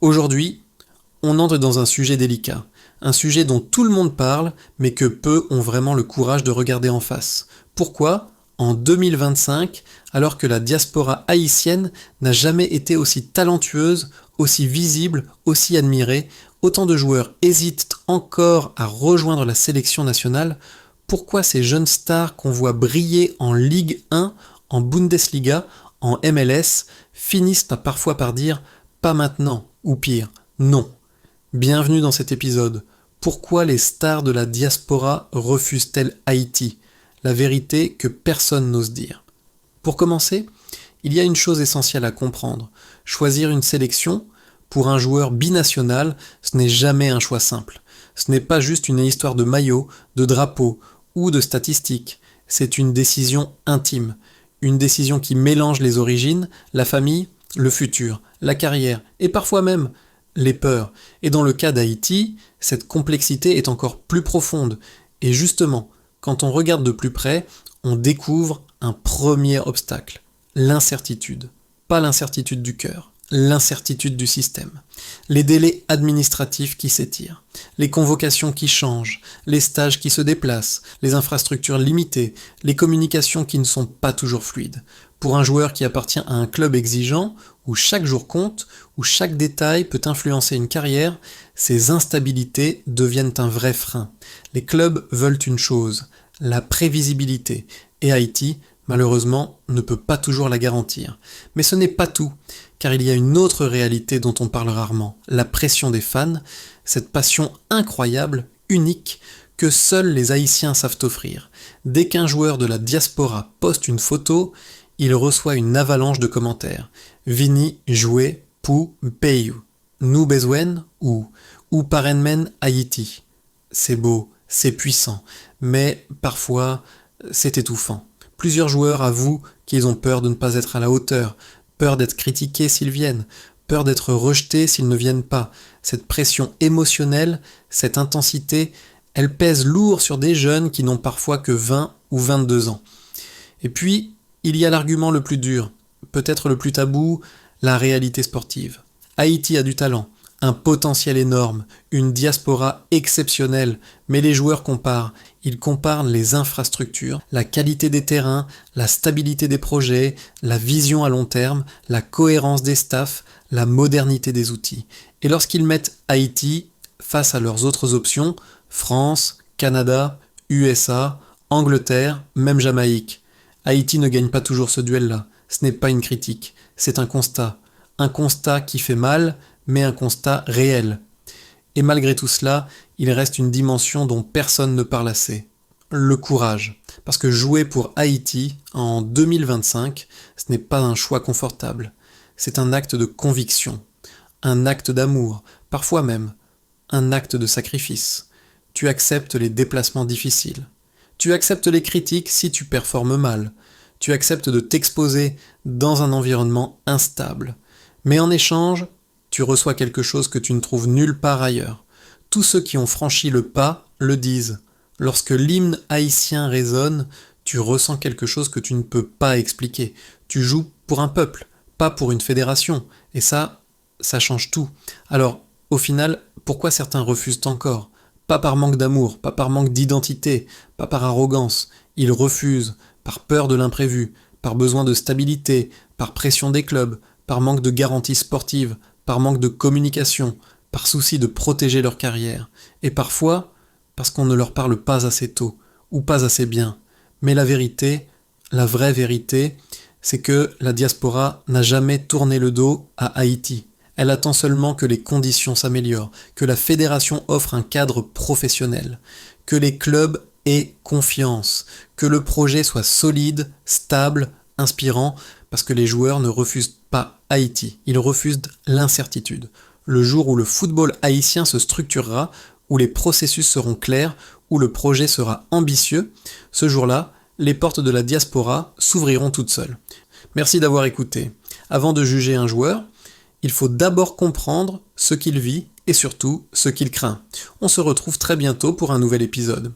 Aujourd'hui, on entre dans un sujet délicat, un sujet dont tout le monde parle, mais que peu ont vraiment le courage de regarder en face. Pourquoi, en 2025, alors que la diaspora haïtienne n'a jamais été aussi talentueuse, aussi visible, aussi admirée, autant de joueurs hésitent encore à rejoindre la sélection nationale, pourquoi ces jeunes stars qu'on voit briller en Ligue 1, en Bundesliga, en MLS, finissent parfois par dire « pas maintenant » ou pire « non ». Bienvenue dans cet épisode. Pourquoi les stars de la diaspora refusent-elles Haïti ? La vérité que personne n'ose dire. Pour commencer, il y a une chose essentielle à comprendre. Choisir une sélection, pour un joueur binational, ce n'est jamais un choix simple. Ce n'est pas juste une histoire de maillot, de drapeau ou de statistiques. C'est une décision intime. Une décision qui mélange les origines, la famille, le futur, la carrière et parfois même les peurs. Et dans le cas d'Haïti, cette complexité est encore plus profonde. Et justement, quand on regarde de plus près, on découvre un premier obstacle, l'incertitude. Pas l'incertitude du cœur, l'incertitude du système. Les délais administratifs qui s'étirent, les convocations qui changent, les stages qui se déplacent, les infrastructures limitées, les communications qui ne sont pas toujours fluides. Pour un joueur qui appartient à un club exigeant, où chaque jour compte, où chaque détail peut influencer une carrière, ces instabilités deviennent un vrai frein. Les clubs veulent une chose, la prévisibilité, et Haïti, malheureusement, ne peut pas toujours la garantir. Mais ce n'est pas tout, car il y a une autre réalité dont on parle rarement, la pression des fans, cette passion incroyable, unique, que seuls les Haïtiens savent offrir. Dès qu'un joueur de la diaspora poste une photo, il reçoit une avalanche de commentaires. Vini joué pour payu. Nous besoin ou parenmen Haïti. C'est beau, c'est puissant, mais parfois c'est étouffant. Plusieurs joueurs avouent qu'ils ont peur de ne pas être à la hauteur, peur d'être critiqués s'ils viennent, peur d'être rejetés s'ils ne viennent pas. Cette pression émotionnelle, cette intensité, elle pèse lourd sur des jeunes qui n'ont parfois que 20 ou 22 ans. Et puis, il y a l'argument le plus dur, peut-être le plus tabou, la réalité sportive. Haïti a du talent, un potentiel énorme, une diaspora exceptionnelle, mais les joueurs comparent. Ils comparent les infrastructures, la qualité des terrains, la stabilité des projets, la vision à long terme, la cohérence des staffs, la modernité des outils. Et lorsqu'ils mettent Haïti face à leurs autres options, France, Canada, USA, Angleterre, même Jamaïque, Haïti ne gagne pas toujours ce duel-là. Ce n'est pas une critique, c'est un constat. Un constat qui fait mal, mais un constat réel. Et malgré tout cela, il reste une dimension dont personne ne parle assez. Le courage. Parce que jouer pour Haïti en 2025, ce n'est pas un choix confortable. C'est un acte de conviction, un acte d'amour, parfois même un acte de sacrifice. Tu acceptes les déplacements difficiles. Tu acceptes les critiques si tu performes mal. Tu acceptes de t'exposer dans un environnement instable. Mais en échange, tu reçois quelque chose que tu ne trouves nulle part ailleurs. Tous ceux qui ont franchi le pas le disent. Lorsque l'hymne haïtien résonne, tu ressens quelque chose que tu ne peux pas expliquer. Tu joues pour un peuple, pas pour une fédération. Et ça change tout. Alors, au final, pourquoi certains refusent encore ? Pas par manque d'amour, pas par manque d'identité, pas par arrogance. Ils refusent par peur de l'imprévu, par besoin de stabilité, par pression des clubs, par manque de garantie sportive, par manque de communication, par souci de protéger leur carrière. Et parfois, parce qu'on ne leur parle pas assez tôt, ou pas assez bien. Mais la vérité, la vraie vérité, c'est que la diaspora n'a jamais tourné le dos à Haïti. Elle attend seulement que les conditions s'améliorent, que la fédération offre un cadre professionnel, que les clubs aient confiance, que le projet soit solide, stable, inspirant, parce que les joueurs ne refusent pas Haïti, ils refusent l'incertitude. Le jour où le football haïtien se structurera, où les processus seront clairs, où le projet sera ambitieux, ce jour-là, les portes de la diaspora s'ouvriront toutes seules. Merci d'avoir écouté. Avant de juger un joueur, il faut d'abord comprendre ce qu'il vit et surtout ce qu'il craint. On se retrouve très bientôt pour un nouvel épisode.